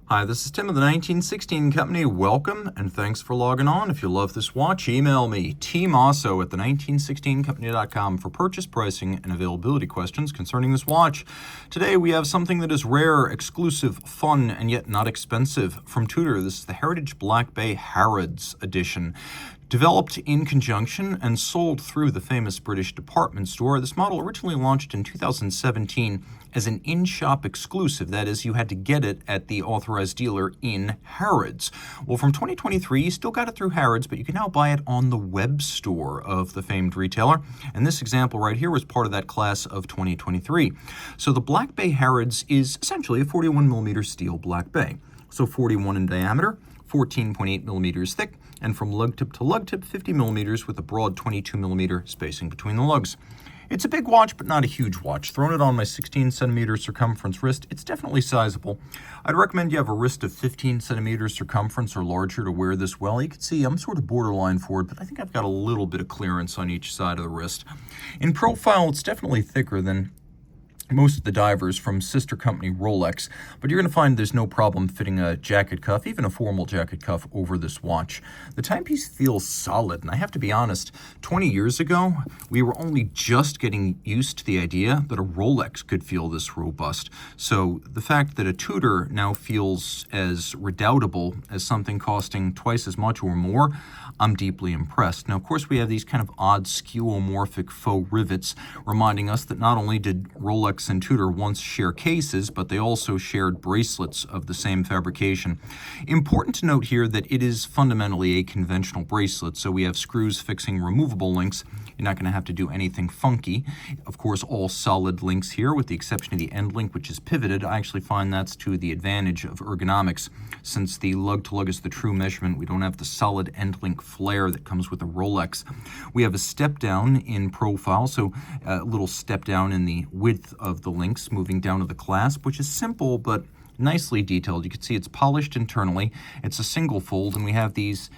Hi, this is Tim of the 1916 Company. Welcome and thanks for logging on. If you love this watch, email me, Team Mosso at the1916company.com for purchase, pricing, and availability questions concerning this watch. Today we have something that is rare, exclusive, fun, and yet not expensive from Tudor. This is the Heritage Black Bay Harrods edition. Developed in conjunction and sold through the famous British department store, this model originally launched in 2017 as an in-shop exclusive. That is, you had to get it at the authorized dealer in Harrods. Well, from 2023, you still got it through Harrods, but you can now buy it on the web store of the famed retailer. And this example right here was part of that class of 2023. So the Black Bay Harrods is essentially a 41mm steel Black Bay. So 41 in diameter, 14.8 millimeters thick, and from lug tip to lug tip, 50 millimeters with a broad 22 millimeter spacing between the lugs. It's a big watch, but not a huge watch. Throwing it on my 16 centimeter circumference wrist, it's definitely sizable. I'd recommend you have a wrist of 15 centimeters circumference or larger to wear this well. You can see I'm sort of borderline for it, but I think I've got a little bit of clearance on each side of the wrist. In profile, it's definitely thicker than most of the divers from sister company Rolex, but you're going to find there's no problem fitting a jacket cuff, even a formal jacket cuff, over this watch. The timepiece feels solid, and I have to be honest, 20 years ago, we were only just getting used to the idea that a Rolex could feel this robust. So the fact that a Tudor now feels as redoubtable as something costing twice as much or more, I'm deeply impressed. Now, of course, we have these kind of odd skeuomorphic faux rivets reminding us that not only did Rolex and Tudor once share cases, but they also shared bracelets of the same fabrication. Important to note here that it is fundamentally a conventional bracelet, so we have screws fixing removable links. You're not going to have to do anything funky. Of course, all solid links here, with the exception of the end link, which is pivoted. I actually find that's to the advantage of ergonomics, since the lug-to-lug is the true measurement. We don't have the solid end link flare that comes with a Rolex. We have a step down in profile, so a little step down in the width of the links, moving down to the clasp, which is simple but nicely detailed. You can see it's polished internally. It's a single fold, and we have these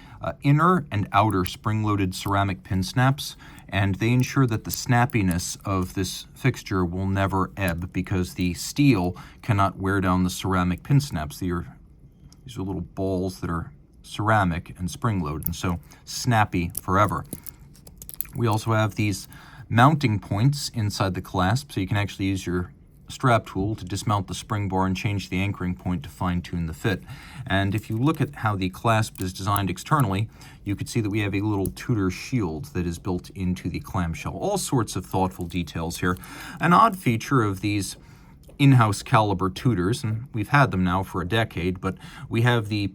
inner and outer spring-loaded ceramic pin snaps, and they ensure that the snappiness of this fixture will never ebb because the steel cannot wear down the ceramic pin snaps. These are little balls that are ceramic and spring-loaded, and so snappy forever. We also have these mounting points inside the clasp, so you can actually use your strap tool to dismount the spring bar and change the anchoring point to fine-tune the fit. And if you look at how the clasp is designed externally, you can see that we have a little Tudor shield that is built into the clamshell. All sorts of thoughtful details here. An odd feature of these in-house caliber Tudors, and we've had them now for a decade, but we have the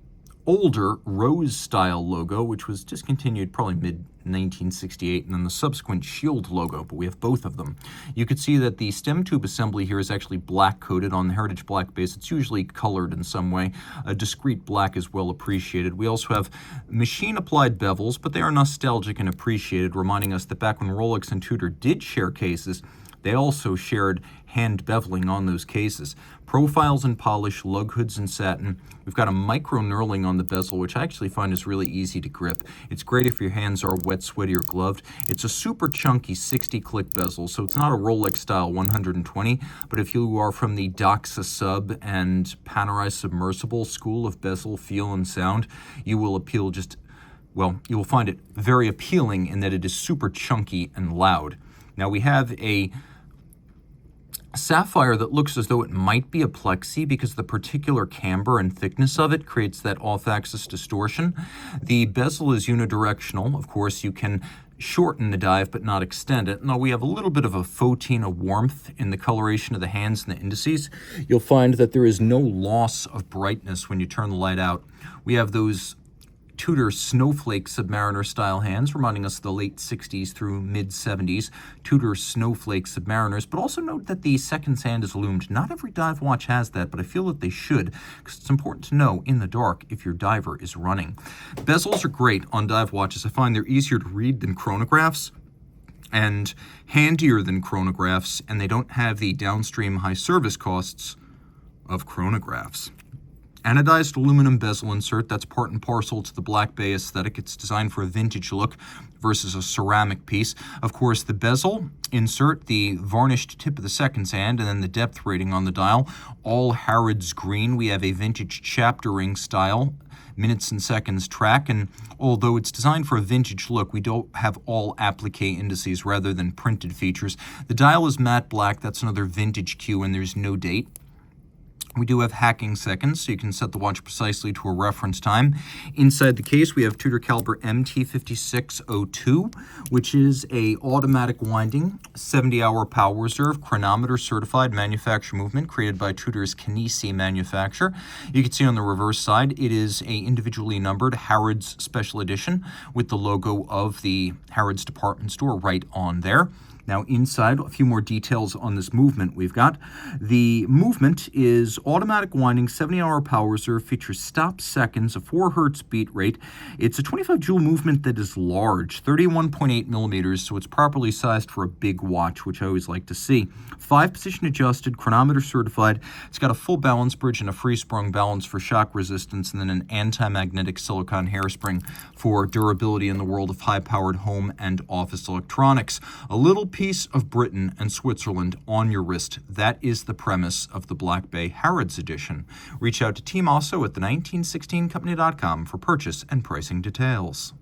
older rose-style logo, which was discontinued probably mid-1968, and then the subsequent shield logo, but we have both of them. You can see that the stem tube assembly here is actually black-coated on the Heritage Black base. It's usually colored in some way. A discreet black is well appreciated. We also have machine-applied bevels, but they are nostalgic and appreciated, reminding us that back when Rolex and Tudor did share cases, they also shared hand beveling on those cases. Profiles in polish, lug hoods in satin. We've got a micro knurling on the bezel, which I actually find is really easy to grip. It's great if your hands are wet, sweaty, or gloved. It's a super chunky 60-click bezel, so it's not a Rolex style 120, but if you are from the Doxa Sub and Panerai Submersible school of bezel feel and sound, you will you will find it very appealing in that it is super chunky and loud. Now we have a sapphire that looks as though it might be a plexi because the particular camber and thickness of it creates that off-axis distortion. The bezel is unidirectional. Of course, you can shorten the dive but not extend it. Now we have a little bit of a fauxtina warmth in the coloration of the hands and the indices. You'll find that there is no loss of brightness when you turn the light out. We have those Tudor snowflake submariner style hands, reminding us of the late 60s through mid 70s Tudor snowflake submariners, but also note that the second sand is loomed. Not every dive watch has that, but I feel that they should, because it's important to know in the dark if your diver is running. Bezels are great on dive watches. I find they're easier to read than chronographs and handier than chronographs, and they don't have the downstream high service costs of chronographs. Anodized aluminum bezel insert, that's part and parcel to the Black Bay aesthetic. It's designed for a vintage look versus a ceramic piece. Of course, the bezel insert, the varnished tip of the second hand, and then the depth rating on the dial, all Harrods green. We have a vintage chapter ring style minutes and seconds track, and although it's designed for a vintage look, we don't have all applique indices rather than printed features. The dial is matte black. That's another vintage cue, and there's no date. We do have hacking seconds, so you can set the watch precisely to a reference time. Inside the case, we have Tudor caliber MT5602, which is a automatic winding, 70-hour power reserve, chronometer certified manufacturer movement created by Tudor's Kinesi manufacturer. You can see on the reverse side, it is a individually numbered Harrods special edition with the logo of the Harrods department store right on there. Now inside, a few more details on this movement we've got. The movement is automatic winding, 70-hour power reserve, features stop seconds, a 4 hertz beat rate. It's a 25 joule movement that is large, 31.8 millimeters, so it's properly sized for a big watch, which I always like to see. 5-position adjusted, chronometer certified. It's got a full balance bridge and a free-sprung balance for shock resistance, and then an anti-magnetic silicone hairspring for durability in the world of high-powered home and office electronics. A little piece of Britain and Switzerland on your wrist. That is the premise of the Black Bay Harrods edition. Reach out to Team Mosso at the 1916company.com for purchase and pricing details.